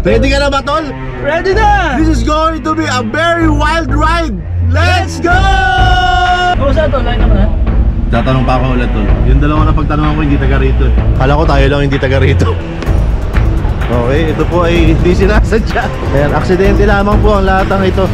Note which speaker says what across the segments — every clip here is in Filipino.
Speaker 1: Ready ka na ba, tol?
Speaker 2: Ready na!
Speaker 1: This is going to be a very wild ride! Let's go!
Speaker 2: Kamusta to? Line naman ha?
Speaker 1: Tatanong pa ako ulit, tol. Yung dalawa na pagtanong ako, hindi taga rito. Kala ko tayo lang hindi taga rito. Okay, ito po ay hindi sinasadya. Ayan, aksidente lamang po ang lahat ng ito.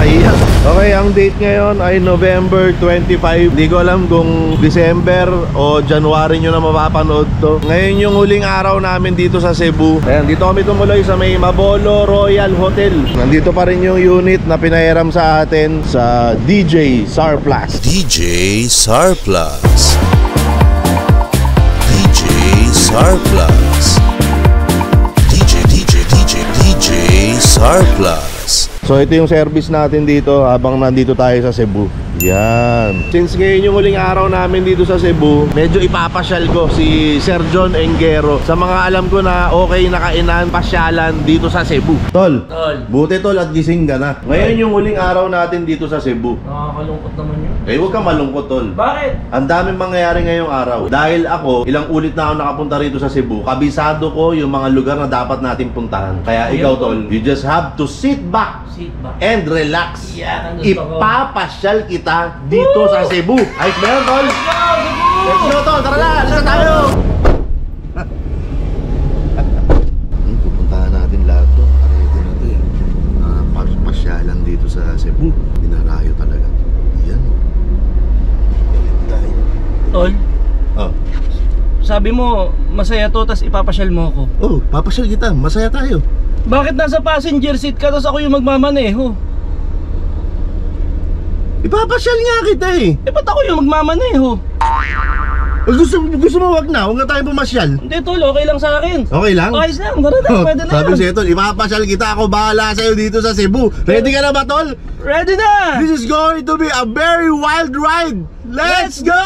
Speaker 1: Kaiyak. Okay, ang date ngayon ay November 25. Hindi ko alam kung December o January nyo na mapapanood to. Ngayon yung huling araw namin dito sa Cebu. Ayan, dito kami tumuloy sa may Mabolo Royal Hotel. Nandito pa rin yung unit na pinahiram sa atin sa DJ Sarplus.
Speaker 3: DJ Sarplus. DJ Sarplus. DJ Sarplus.
Speaker 1: So ito yung service natin dito habang nandito tayo sa Cebu. Yan. Since ngayon yung huling araw namin dito sa Cebu, medyo ipapasyal ko si Sir John Engero sa mga alam ko na okay na kainan, pasyalan dito sa Cebu. Tol, buti tol at gising ka na. Ngayon yung huling araw natin dito sa Cebu.
Speaker 2: Nakakalungkot naman yun.
Speaker 1: Eh huwag kang malungkot, tol.
Speaker 2: Bakit?
Speaker 1: Ang daming mangyayari ngayong araw. Dahil ako, ilang ulit na ako nakapunta rito sa Cebu. Kabisado ko yung mga lugar na dapat natin puntahan. Kaya ikaw, tol, you just have to sit back and relax.
Speaker 2: Yan ang gusto ko.
Speaker 1: Ipapasyal kita dito sa Cebu. Ayos ba yun, tol? Let's go, tol. Tara na, alis na tayo. Pupuntahan natin lahat to. Ready na to eh. Pasyalan dito sa Cebu. Dinarayo talaga. Yan.
Speaker 2: Tol,
Speaker 1: Oh.
Speaker 2: sabi mo masaya to, tas ipapasyal mo ako.
Speaker 1: Oh, papasyal kita. Masaya tayo.
Speaker 2: Bakit nasa passenger seat ka, tas ako yung magmamaneho?
Speaker 1: Ipapasyal nga kita eh.
Speaker 2: Eh ba't ako yung magmamaneho?
Speaker 1: Gusto mo wag na tayo pumasyal.
Speaker 2: Hindi tol, okay lang sa akin.
Speaker 1: Okay lang?
Speaker 2: Ayos lang, tara na, pwede na
Speaker 1: Sabi
Speaker 2: yan.
Speaker 1: sa'yo, tol, ipapasyal kita. Ako bahala sa'yo dito sa Cebu. Ready ka na ba, tol?
Speaker 2: Ready na!
Speaker 1: This is going to be a very wild ride. Let's go!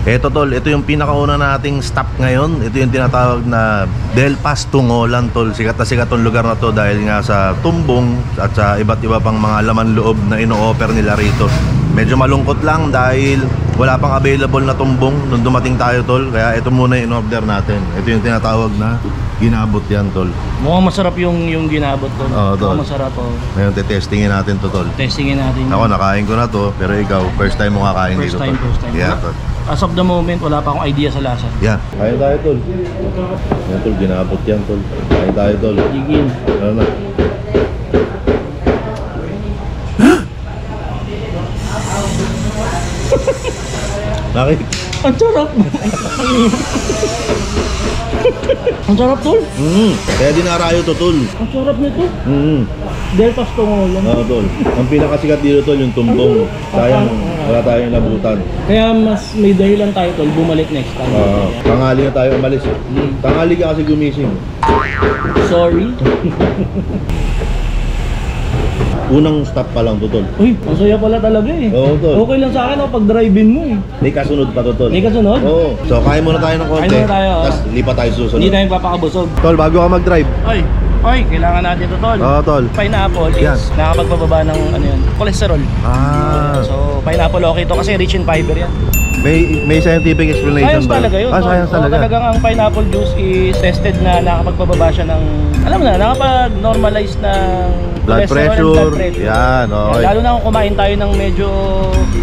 Speaker 1: Eto tol, ito yung pinakauna nating stop ngayon. Ito yung tinatawag na Del Paz Tungolan, tol. Sikat na sikat tong lugar na to dahil nga sa tumbong at sa iba't iba pang mga laman loob na ino-offer nila rito. Medyo malungkot lang dahil wala pang available na tumbong nung dumating tayo, tol. Kaya ito muna yung in-order natin. Ito yung tinatawag na ginabot yan, tol.
Speaker 2: Mukhang masarap yung ginabot ko.
Speaker 1: Oo, tol.
Speaker 2: Mukhang masarap po.
Speaker 1: Ngayon testingin natin to, tol.
Speaker 2: Testingin natin.
Speaker 1: Ako nakain ko na to, pero ikaw first time mo kakain dito, tol.
Speaker 2: First time.
Speaker 1: Yeah, tol.
Speaker 2: As of the moment, wala pa akong idea sa lasa.
Speaker 1: Yan. Kain tayo, tol. Yan, tol. Ginabot yan, tol. Kain tayo, tol.
Speaker 2: Gigil.
Speaker 1: Ano na? Bakit?
Speaker 2: Ang sarap! Ang sarap, tol!
Speaker 1: Kaya dinarayo to, tol.
Speaker 2: Ang sarap nito! Del Paz Tungolan.
Speaker 1: Oo, tol. Ang pinakasikat dito, tol, yung tumbong. Sayang, wala tayong nabutan.
Speaker 2: Kaya mas may dahilan tayo, tol, bumalik next time.
Speaker 1: Tanghali na tayo umalis. Tanghali ka kasi gumising.
Speaker 2: Sorry.
Speaker 1: Unang stop pa lang to, tol.
Speaker 2: Uy, ang saya pala talaga eh.
Speaker 1: Oo, tol.
Speaker 2: Okay lang sa akin pag drive-in mo eh.
Speaker 1: May kasunod pa to, tol.
Speaker 2: May kasunod?
Speaker 1: Oo. So, kain muna tayo ng konti.
Speaker 2: Kain muna tayo,
Speaker 1: Tapos lipat tayo susunod.
Speaker 2: Hindi tayo papakabusog.
Speaker 1: Tol, bago ka mag-drive.
Speaker 2: Oy, kailangan natin ito, tol.
Speaker 1: Oo, tol.
Speaker 2: Pineapple is
Speaker 1: Yan.
Speaker 2: nakakapagbababa ng cholesterol. So, pineapple okay ito kasi rich in fiber yan.
Speaker 1: May scientific explanation
Speaker 2: Science
Speaker 1: ba?
Speaker 2: talaga yun.
Speaker 1: Science talaga.
Speaker 2: Talagang ang pineapple juice is tested na nakakapagbababa siya ng, alam mo na, nakapag-normalize ng
Speaker 1: Blood
Speaker 2: cholesterol and
Speaker 1: pressure. Yan, okay.
Speaker 2: Lalo na kung kumain tayo ng medyo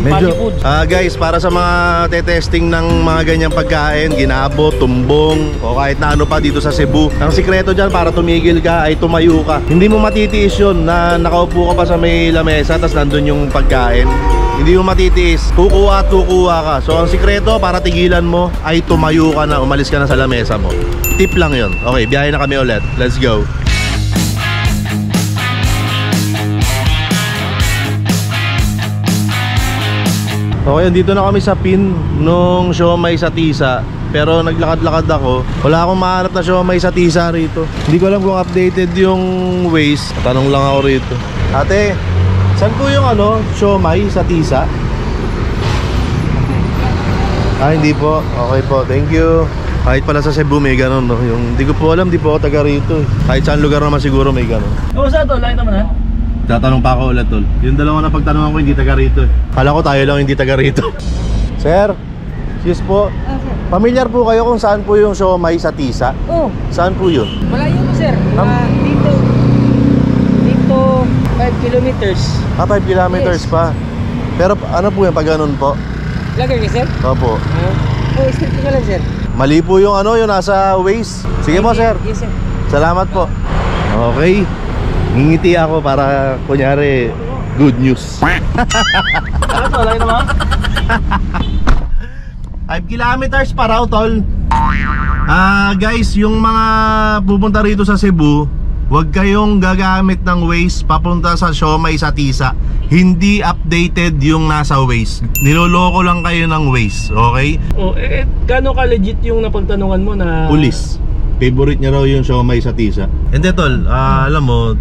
Speaker 2: fatty foods.
Speaker 1: Guys, para sa mga te-testing ng mga ganyang pagkain, ginabot, tumbong, o kahit na ano pa dito sa Cebu, ang sikreto dyan para tumigil ka ay tumayo ka. Hindi mo matitiis yun na nakaupo ka pa sa may lamesa tapos nandun yung pagkain. Hindi mo matitiis, kukuha at kukuha ka. So ang sikreto para tigilan mo ay tumayo ka na, umalis ka na sa lamesa mo. Tip lang yun. Okay, biyahe na kami ulit. Let's go. Okay, andito na kami sa pin nung siomai sa Tisa. Pero naglakad-lakad ako. Wala akong mahanap na siomai sa Tisa rito. Hindi ko alam kung updated yung Waze. Tanong lang ako rito. Ate, saan po yung siomai sa Tisa? Hindi po. Okay po, thank you. Kahit pala sa Cebu may ganun, no? Yung, hindi ko po alam, di po ako taga rito. Kahit saan lugar naman siguro may ganun.
Speaker 2: Oo, saan to? Lakita mo na?
Speaker 1: Tatanong pa ako ulit, tol. Yung dalawa na pagtanungan ko, hindi taga rito. Kala ko tayo lang hindi taga rito. Sir, excuse po. Familiar po kayo kung saan po yung siomai sa Tisa?
Speaker 4: Oh,
Speaker 1: Saan po yun?
Speaker 4: malayo po sir. Dito 5 kilometers.
Speaker 1: 5 kilometers
Speaker 4: Yes.
Speaker 1: pa. Pero ano po yung pag ganun po?
Speaker 4: Lagay niya sir?
Speaker 1: Opo.
Speaker 4: Oh, straight ko lang sir.
Speaker 1: Mali po yung yung nasa Waze. Sige po, sir.
Speaker 4: Yes sir.
Speaker 1: Salamat po. Okay. Ngingiti ako para kunyari good news.
Speaker 2: Ano to? Lakita mo?
Speaker 1: 5 kilometers pa raw, tol. Guys, yung mga pupunta rito sa Cebu, huwag kayong gagamit ng Waze papunta sa siomai sa Tisa. Hindi updated yung nasa Waze. Niloloko lang kayo ng Waze, okay?
Speaker 2: Oh, gaano ka legit yung napagtanungan mo na...
Speaker 1: Pulis. Favorite niya raw yung siomai sa Tisa. Hindi, tol. Alam mo,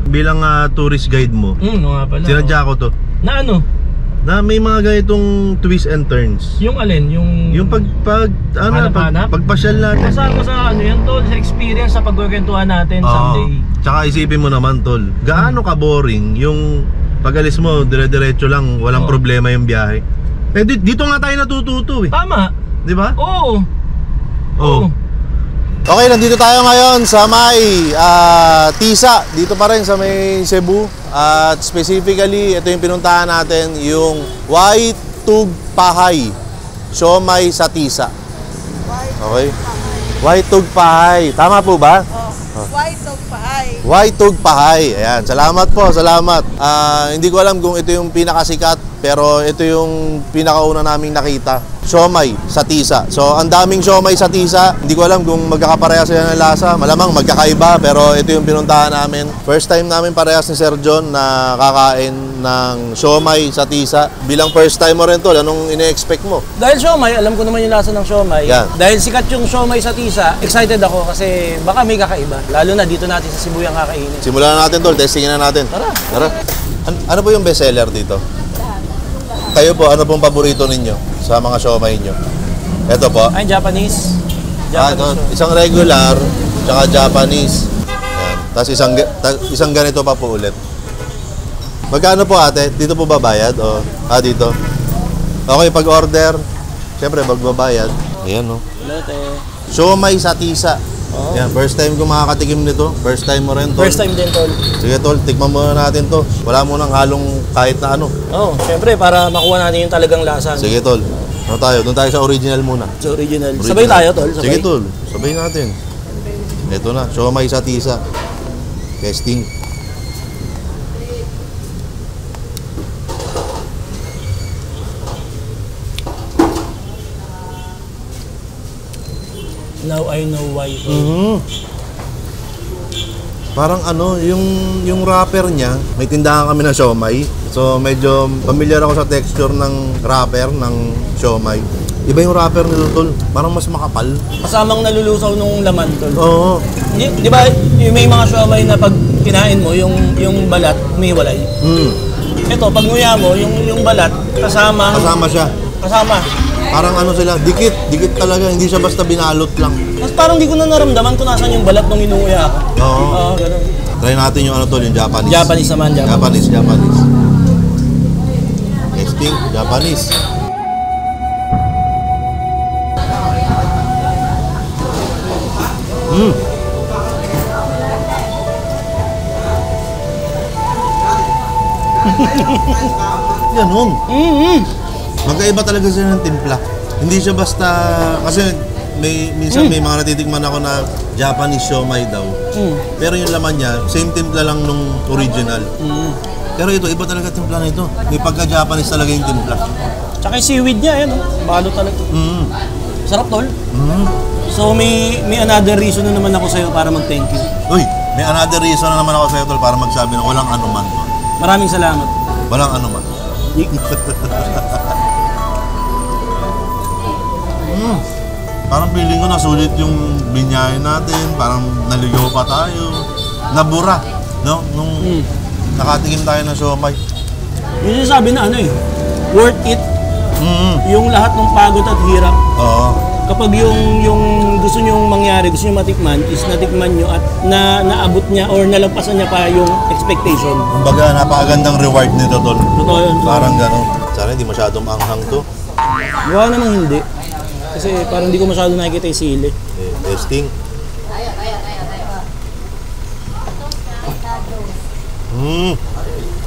Speaker 1: bilang tourist guide mo,
Speaker 2: nga pala.
Speaker 1: sinadya ko to.
Speaker 2: Na ano?
Speaker 1: Na may mga ganitong twists and turns.
Speaker 2: Yung alin? Yung
Speaker 1: pagpasyal natin.
Speaker 2: Kasama sa yan tol, sa experience sa pagkukwentuhan natin someday.
Speaker 1: Tsaka isipin mo naman, tol, gaano ka boring yung pag-alis mo, dire-diretso lang, walang problema yung biyahe. Dito nga tayo natututo eh.
Speaker 2: Tama.
Speaker 1: Di ba?
Speaker 2: Oo.
Speaker 1: Oo. Okay, nandito tayo ngayon sa may Tisa, dito pa rin sa may Cebu. At specifically, ito yung pinuntahan natin, yung Waitug Pahay, siomai sa Tisa. Okay? Waitug Pahay. Tama po ba?
Speaker 5: Waitug Pahay.
Speaker 1: Waitug Pahay. Ayan, salamat po, salamat. Hindi ko alam kung ito yung pinakasikat, pero ito yung pinakauna naming nakita. Siomai sa Tisa. So, ang daming siomai sa Tisa. Hindi ko alam kung magkakapareha sila ng lasa. Malamang magkakaiba, pero ito yung pinuntahan namin. First time namin parehas ni Sir John na kakain ng siomai sa Tisa. Bilang first time mo rin to, anong ine-expect mo?
Speaker 2: Dahil siomai, alam ko naman yung lasa ng siomai.
Speaker 1: Yan.
Speaker 2: Dahil sikat yung siomai sa Tisa, excited ako kasi baka may kakaiba. Lalo na dito natin sa Cebu yung kakainin.
Speaker 1: Simulan na natin, tol. Testingin na natin.
Speaker 2: Tara.
Speaker 1: Tara. Ano po yung bestseller dito? Kayo po, ano pong paborito ninyo sa mga siomai nyo? Ito po.
Speaker 2: Ay, Japanese.
Speaker 1: Ito, isang regular, tsaka Japanese. Yan. Tapos isang ganito pa po ulit. Magkano po ate? Dito po ba bayad? O, dito. Okay, pag order, syempre magbabayad. Ayan, no? Siomai sa Tisa. Yan, first time ko makakatikim nito. First time mo rin, tol.
Speaker 2: First time din, tol.
Speaker 1: Sige, tol, tikman muna natin to. Wala mo nang halong kahit na ano.
Speaker 2: Oo, syempre para makuha natin yung talagang lasa.
Speaker 1: Sige, tol. Ano tayo? Doon tayo sa original muna.
Speaker 2: Sa original. Sabay tayo, tol. Sabay.
Speaker 1: Sige, tol. Sabay natin. Ito na, siomai sa Tisa. Testing.
Speaker 2: Now I know why.
Speaker 1: Parang yung wrapper niya, may tindahan kami ng siomai. So medyo familiar ako sa texture ng wrapper ng siomai. Iba yung wrapper nito, tol. Parang mas makapal.
Speaker 2: Kasamang nalulusaw nung laman, tol.
Speaker 1: Oo.
Speaker 2: Di ba yung may mga siomai na pag kinain mo, yung balat, umiwalay. Ito, pag nguya mo, yung balat, kasama
Speaker 1: siya.
Speaker 2: Kasama.
Speaker 1: Parang sila, dikit talaga. Hindi siya basta binalot lang.
Speaker 2: Mas parang di ko na naramdaman kung nasan yung balat nung inuuya ako.
Speaker 1: Oo.
Speaker 2: Oo, ganun.
Speaker 1: Try natin yung tol, yung Japanese.
Speaker 2: Japanese naman,
Speaker 1: Japanese. Testing, Japanese. Ganun. Magkaiba talaga sila ng timpla. Hindi siya basta, kasi minsan may mga natitikman ako na Japanese siomai daw. Pero yung laman niya, same timpla lang nung original. Pero ito, iba talaga timpla na ito. May pagka-Japanese talaga yung timpla.
Speaker 2: Tsaka yung seaweed niya, yan, balo talaga. Sarap, tol. So may another reason na naman ako sa'yo para mag-thank you.
Speaker 1: Uy, may another reason na naman ako sa'yo, tol, para magsabi na walang anuman, tol.
Speaker 2: Maraming salamat.
Speaker 1: Walang anuman. feeling ko nasulit yung binyahe natin. Parang naligaw pa tayo. Nabura, no? Nung nakatikim tayo ng siomay.
Speaker 2: Yung sinasabi na ano eh, worth it. Yung lahat ng pagod at hirap.
Speaker 1: Oo.
Speaker 2: Kapag yung gusto nyong mangyari, gusto nyong matikman, is natikman nyo at naabot niya or nalagpasan niya pa yung expectation.
Speaker 1: Kumbaga, napakagandang reward nito, tol.
Speaker 2: Totoo yun.
Speaker 1: Parang gano'n. Sana hindi masyadong anghang to.
Speaker 2: Gawa namang hindi. Kasi parang hindi ko masyado nakikita yung sili.
Speaker 1: Testing.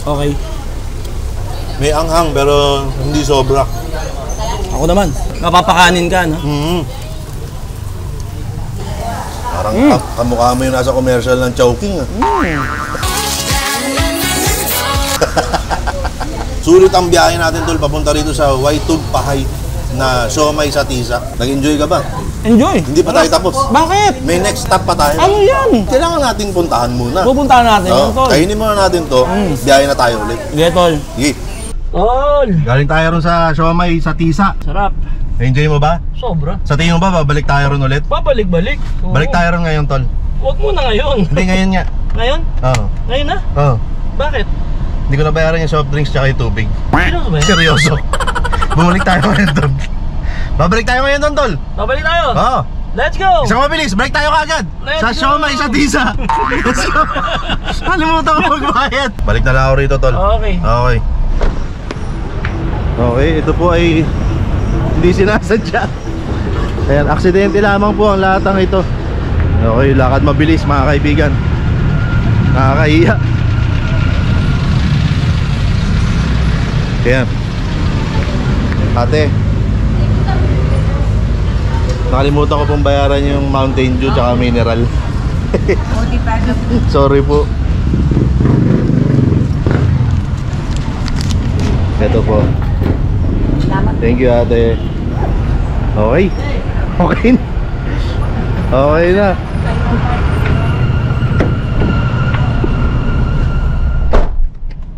Speaker 2: Okay.
Speaker 1: May anghang pero hindi sobra.
Speaker 2: Ako naman, napapakanin ka, no?
Speaker 1: Parang kamukha mo yung nasa commercial ng Chowking. Sulit ang biyahe natin, tol, papunta rito sa Waitug Pahay na siomay sa Tisa. Nag-enjoy ka ba?
Speaker 2: Enjoy!
Speaker 1: Hindi pa tayo tapos.
Speaker 2: Bakit?
Speaker 1: May next stop pa tayo.
Speaker 2: Ano yan?
Speaker 1: Kailangan natin puntahan muna.
Speaker 2: Pupuntahan natin yun, tol.
Speaker 1: Kainin muna natin to. Biyahe na tayo ulit.
Speaker 2: Sige, tol.
Speaker 1: Sige.
Speaker 2: Tol!
Speaker 1: Galing tayo ron sa siomay sa Tisa.
Speaker 2: Sarap.
Speaker 1: Enjoy mo ba?
Speaker 2: Sobra.
Speaker 1: Sa tingin mo ba, babalik tayo ron ulit?
Speaker 2: Babalik-balik. Oo.
Speaker 1: Balik tayo ron ngayon, tol.
Speaker 2: Huwag muna ngayon.
Speaker 1: Hindi, ngayon nga.
Speaker 2: Ngayon?
Speaker 1: Oo.
Speaker 2: Ngayon na?
Speaker 1: Oo.
Speaker 2: Bakit?
Speaker 1: Hindi ko nabayaran yung soft drinks tsaka yung tubig.
Speaker 2: Seryoso ba yan?
Speaker 1: Seryoso. Bumalik tayo ngayon, tol. Babalik tayo ngayon, tol.
Speaker 2: Babalik tayo?
Speaker 1: Oo.
Speaker 2: Let's go!
Speaker 1: Isang mabilis, balik tayo kagad.
Speaker 2: Let's
Speaker 1: Sa
Speaker 2: go!
Speaker 1: siomay sa Tisa. Let's go. Kalimutan ko magbayad. Balik na lang ako rito, tol.
Speaker 2: Okay.
Speaker 1: Okay. Okay, ito po ay hindi sinasadya. Ayan, aksidente lamang po ang lahat ng ito. Okay, lakad mabilis mga kaibigan. Nakakahiya. Ayan. Ate, nakalimutan ko pong bayaran yung Mountain Dew tsaka mineral. Sorry po. Ito po. Thank you, ate. Okay. Okay na. Okay na.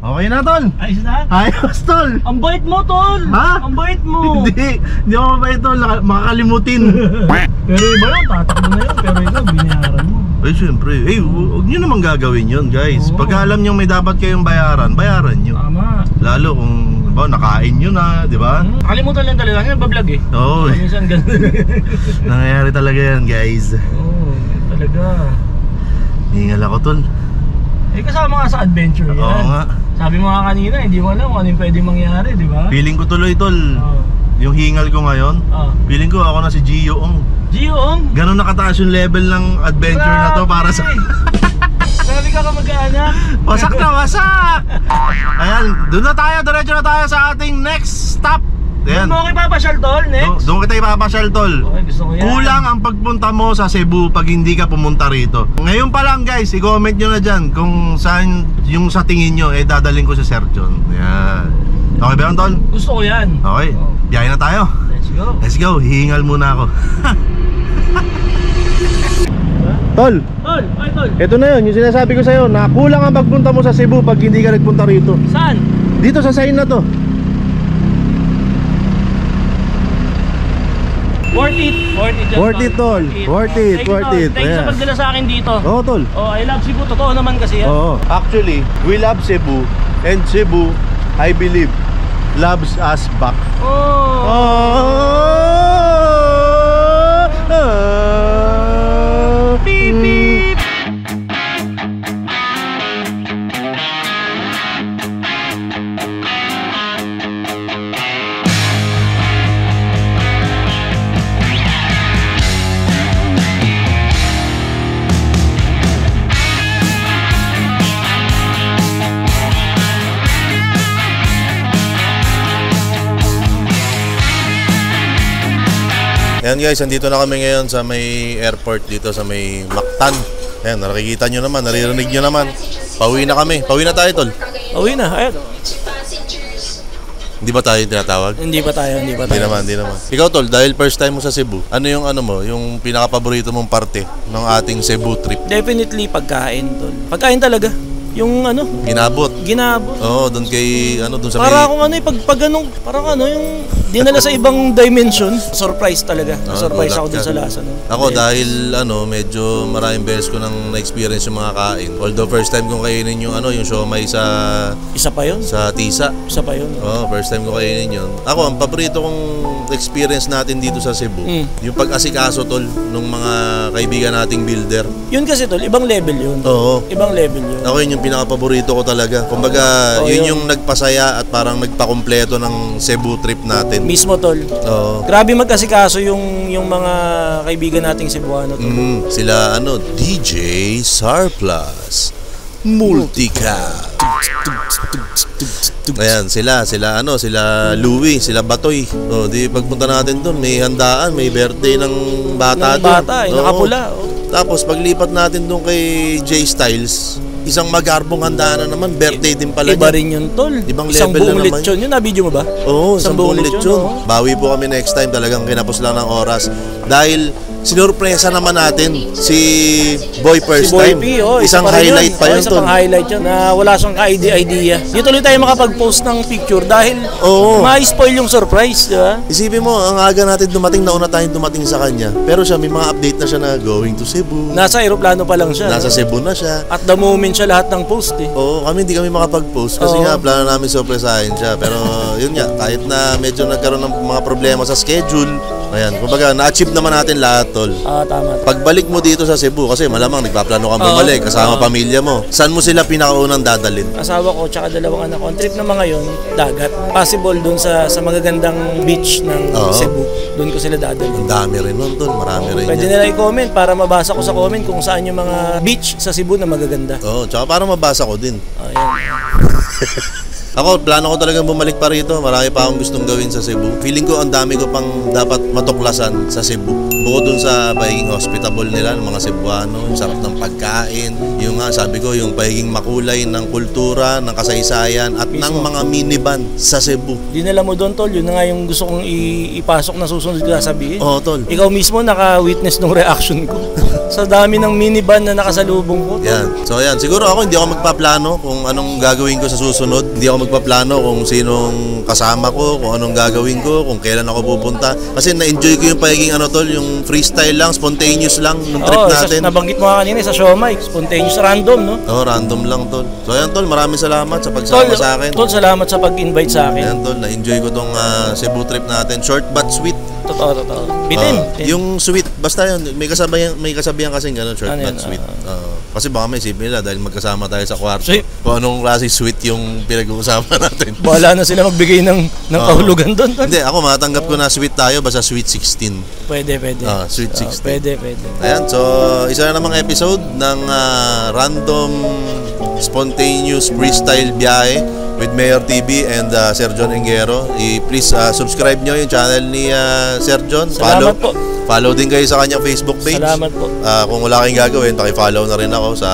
Speaker 1: Okay na, tol.
Speaker 2: Ayos na?
Speaker 1: Ayos, tol.
Speaker 2: Ang bait mo, tol!
Speaker 1: Ha?
Speaker 2: Ang bait mo!
Speaker 1: Hindi ako mabait, tol. Makakalimutin.
Speaker 2: Pero iba yun, tatakbo na yun. Pero ikaw, binayaran mo.
Speaker 1: Eh, syempre. Eh, huwag nyo naman gagawin yun, guys.
Speaker 2: Oo.
Speaker 1: Pag alam nyo may dapat kayong bayaran, bayaran nyo.
Speaker 2: Tama.
Speaker 1: Lalo kung nakain nyo na, di ba?
Speaker 2: Nakalimutan lang talaga. Kasi nagbablog eh.
Speaker 1: Oo.
Speaker 2: Minsan ganun.
Speaker 1: Nangyayari talaga yan, guys.
Speaker 2: Oo, talaga.
Speaker 1: Hingal ako, tol.
Speaker 2: Eh, kasama nga sa adventure yan.
Speaker 1: Oo nga.
Speaker 2: Sabi mo nga kanina, hindi mo alam kung ano yung pwede mangyari, di ba?
Speaker 1: Feeling ko tuloy, tol.
Speaker 2: Oo.
Speaker 1: Yung hingal ko ngayon, feeling ko ako na si Gio Ong.
Speaker 2: Gio Ong!
Speaker 1: Ganon nakataas yung level ng adventure na to para sa...
Speaker 2: Grabe ka mag-aanak.
Speaker 1: Wasak na, wasak! Ayan, doon na tayo, diretso na tayo sa ating next stop. Ayan.
Speaker 2: Doon mo kayo papasyal, tol, next.
Speaker 1: Doon kita ipapasyal, tol.
Speaker 2: Okay, gusto ko yan.
Speaker 1: Kulang ang pagpunta mo sa Cebu pag hindi ka pumunta rito. Ngayon pa lang, guys, i-comment nyo na dyan kung saan yung sa tingin nyo, dadalhin ko sa Sir John. Ayan. Okay ba yun, tol?
Speaker 2: Gusto ko yan.
Speaker 1: Okay, biyahe na tayo.
Speaker 2: Let's go.
Speaker 1: Let's go, hihingal muna ako. Tol,
Speaker 2: Tol, ay tol.
Speaker 1: ito na yun, yung sinasabi ko sa'yo, na kulang ang pagpunta mo sa Cebu pag hindi ka nagpunta rito.
Speaker 2: Saan?
Speaker 1: Dito sa sign na to.
Speaker 2: Worth it. Worth it, just,
Speaker 1: Worth it, tol. Worth it,
Speaker 2: Thank you,
Speaker 1: worth
Speaker 2: tol.
Speaker 1: it.
Speaker 2: Thank you sa
Speaker 1: Ayan.
Speaker 2: pagdala sa akin dito.
Speaker 1: Oo, tol.
Speaker 2: Oh, I love Cebu. Totoo naman kasi yan.
Speaker 1: Oo. Actually, we love Cebu, and Cebu, I believe, loves us back.
Speaker 2: Oh. Beep, beep.
Speaker 1: Ayan guys, andito na kami ngayon sa may airport dito sa may Mactan. Ayan, nakikita nyo naman, naririnig nyo naman. Pauwi na kami. Pauwi na tayo, tol.
Speaker 2: Pauwi na. Ayun.
Speaker 1: Hindi ba tayo tinatawag?
Speaker 2: Hindi pa tayo.
Speaker 1: Hindi naman. Ikaw, tol, dahil first time mo sa Cebu, ano yung pinaka-paborito mong parte ng ating Cebu trip?
Speaker 2: Definitely pagkain, tol. Pagkain talaga. Yung
Speaker 1: Ginabot.
Speaker 2: ginabot.
Speaker 1: Oo, doon kay, doon sa
Speaker 2: Para akong pag ganun, parang yung Dinala sa ibang dimension. Surprise talaga. Surprise
Speaker 3: gulat
Speaker 2: ako dun
Speaker 3: ka.
Speaker 2: sa lasa. No?
Speaker 3: Ako dahil medyo maraming beses ko nang na-experience yung mga kain. Although first time kong kainin yung yung siomai sa
Speaker 2: Isa pa yun.
Speaker 3: tisa.
Speaker 2: Isa pa yun.
Speaker 3: First time ko kainin yun. Ako, ang paborito kong experience natin dito sa Cebu, yung pag-asikaso tol nung mga kaibigan nating builder.
Speaker 2: Yun kasi tol, ibang level yun.
Speaker 3: Oo.
Speaker 2: Ibang level yun.
Speaker 3: Ako yun yung pinaka-paborito ko talaga. Kumbaga, yun yung nagpasaya at parang nagpakumpleto ng Cebu trip natin.
Speaker 2: Mismo tol.
Speaker 3: Oo.
Speaker 2: Grabe magkasikaso yung mga kaibigan nating Cebuano tol.
Speaker 3: Sila DJ Sarplus Multicam. Ayan, sila Louie, sila Batoy. Di pagpunta natin doon, may handaan, may birthday ng bata
Speaker 2: Ng
Speaker 3: doon.
Speaker 2: bata, nakapula.
Speaker 3: Tapos paglipat natin doon kay J Styles, isang magarbong handaan na naman, birthday din pala
Speaker 2: Iba
Speaker 3: niya.
Speaker 2: rin yun tol.
Speaker 3: Ibang
Speaker 2: Isang
Speaker 3: level na
Speaker 2: buong
Speaker 3: naman.
Speaker 2: lechon. Yun, na-video mo ba?
Speaker 3: Oo, isang buong lechon.
Speaker 2: oo.
Speaker 3: Bawi po kami next time, talagang kinapos lang ng oras. Dahil sinurpresa naman natin si Boy first
Speaker 2: Si Boy
Speaker 3: time.
Speaker 2: P, isa
Speaker 3: Isang
Speaker 2: pa rin
Speaker 3: highlight
Speaker 2: yun.
Speaker 3: pa yun
Speaker 2: Isa
Speaker 3: tol.
Speaker 2: pang highlight yun na wala siyang idea. Dito ulit tayo makapag-post ng picture dahil
Speaker 3: Oo.
Speaker 2: ma-spoil yung surprise, di ba?
Speaker 3: Isipin mo, ang aga natin dumating, nauna tayong dumating sa kanya. Pero siya, may mga update na siya na going to Cebu.
Speaker 2: Nasa aeroplano pa lang siya.
Speaker 3: Nasa
Speaker 2: no?
Speaker 3: Cebu na siya.
Speaker 2: At the moment siya lahat ng post eh.
Speaker 3: Oo, hindi kami makapag-post kasi
Speaker 2: Oo.
Speaker 3: nga plano namin surpresahin siya. Pero yun nga, kahit na medyo nagkaroon ng mga problema sa schedule, ayan, kumbaga na-achieve naman natin lahat tol.
Speaker 2: Tama.
Speaker 3: Pagbalik mo dito sa Cebu, kasi malamang nagpaplano kang bumalik kasama pamilya mo. Saan mo sila pinakaunang dadalhin?
Speaker 2: Asawa ko tsaka dalawang anak ko. Ang trip na mga yon, dagat. Possible dun sa magagandang beach ng
Speaker 3: Oo.
Speaker 2: Cebu. Doon ko sila dadalhin.
Speaker 3: Ang dami rin nun tol, marami rin
Speaker 2: Pwede
Speaker 3: yan.
Speaker 2: nila i-comment para mabasa ko sa comment kung saan yung mga beach sa Cebu na magaganda.
Speaker 3: Oo, tsaka para mabasa ko din.
Speaker 2: Ayan.
Speaker 3: Ako, plano ko talagang bumalik pa rito. Marami pa akong gustong gawin sa Cebu. Feeling ko ang dami ko pang dapat matuklasan sa Cebu. Bukod dun sa pagiging hospitable nila ng mga Cebuano, yung sarap ng pagkain, yung nga sabi ko, yung pagiging makulay ng kultura, ng kasaysayan at ng mga minivan sa Cebu.
Speaker 2: Dinala mo doon, tol. Yun na nga yung gusto kong ipasok na susunod ko sasabihin.
Speaker 3: Oo, tol.
Speaker 2: Ikaw mismo naka-witness ng reaction ko. Sa dami ng minivan na nakasalubong ko. Tol.
Speaker 3: Yan. So ayan, siguro ako hindi ako magpaplano kung anong gagawin ko sa susunod. Hindi ako magpaplano kung sinong kasama ko, kung anong gagawin ko, kung kailan ako pupunta. Kasi na-enjoy ko yung pagiging tol, yung freestyle lang, spontaneous lang ng trip natin.
Speaker 2: Nabanggit mo nga kanina sa siomai, spontaneous random, no?
Speaker 3: Random lang tol. So ayan tol, maraming salamat sa pagsama sa akin.
Speaker 2: Tol, salamat sa pag-invite sa akin.
Speaker 3: Ayan tol, na-enjoy ko tong Cebu trip natin. Short but sweet.
Speaker 2: Totoo. Bitin.
Speaker 3: Yung sweet, basta yun, may kasabihan kasing gano'n, short
Speaker 2: Ano
Speaker 3: but
Speaker 2: yan?
Speaker 3: sweet. Kasi baka may isipin nila dahil magkasama tayo sa kwarto.
Speaker 2: Sweet.
Speaker 3: Kung anong klase sweet yung pinag-uusapan natin.
Speaker 2: Bahala na sila magbigay ng kahulugan doon. Tol.
Speaker 3: Hindi, ako matanggap ko na sweet tayo, basta sweet 16.
Speaker 2: Pwede.
Speaker 3: Sweet 16.
Speaker 2: Pwede.
Speaker 3: Ayan, so isa na namang episode ng random spontaneous freestyle biyahe with Mayor TV and Sir John Engero. Please subscribe nyo yung channel ni Sir John.
Speaker 2: Salamat po.
Speaker 3: Follow din kayo sa kanyang Facebook page.
Speaker 2: Salamat po.
Speaker 3: Kung wala kayong gagawin, paki-follow na rin ako sa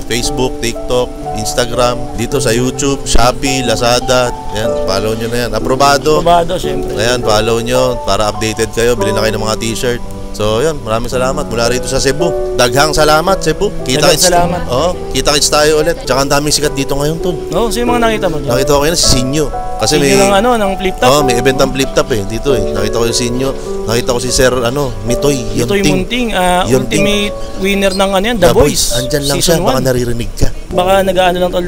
Speaker 3: Facebook, TikTok, Instagram, dito sa YouTube, Shopee, Lazada. Yan, follow nyo na yan. Aprobado.
Speaker 2: Probado, syempre.
Speaker 3: Ayan, follow nyo para updated kayo. Bilhin na kayo ng mga t-shirt. So, yun, maraming salamat mula rito sa Cebu. Daghang salamat, Cebu.
Speaker 2: Daghang salamat.
Speaker 3: Kita-kits tayo ulit. Tsaka ang daming sikat dito ngayon, tol.
Speaker 2: No, sino mga nakita mo dyan?
Speaker 3: Nakita ko kayo na si Sinyo. Kasi may
Speaker 2: ng flip top.
Speaker 3: may event ng flip top dito Nakita ko yung Sinyo. Nakita ko si Sir Mitoy,
Speaker 2: Ito'y Munting,
Speaker 3: Yunting.
Speaker 2: ultimate winner ng The Voice.
Speaker 3: Andyan lang
Speaker 2: Season
Speaker 3: siya, baka
Speaker 2: 1.
Speaker 3: naririnig ka.
Speaker 2: Baka nag-ano lang tol,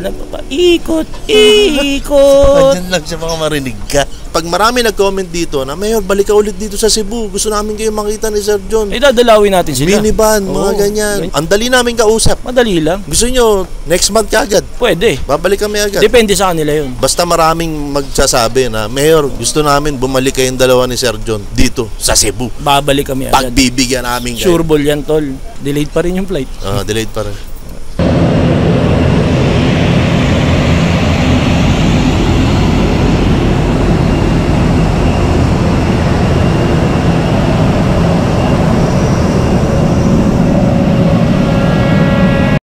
Speaker 2: ikot.
Speaker 3: Andyan lang siya, baka marinig ka. Pag marami nag-comment dito na, Mayor, balik ka ulit dito sa Cebu. Gusto namin kayo makita ni Sir John.
Speaker 2: Dadalawin natin sila.
Speaker 3: Minivan, mga
Speaker 2: Oo.
Speaker 3: ganyan. Ang dali namin kausap.
Speaker 2: Madali lang.
Speaker 3: Gusto nyo, next month kagad.
Speaker 2: Pwede.
Speaker 3: Babalik kami agad.
Speaker 2: Depende sa kanila yun.
Speaker 3: Basta maraming magsasabi na, Mayor, gusto namin bumalik kayong dalawa ni Sir John dito sa Cebu.
Speaker 2: Babalik kami agad.
Speaker 3: Pagbibigyan namin kayo.
Speaker 2: Sure ball yan tol. Delayed pa rin yung flight.
Speaker 3: Delayed pa rin.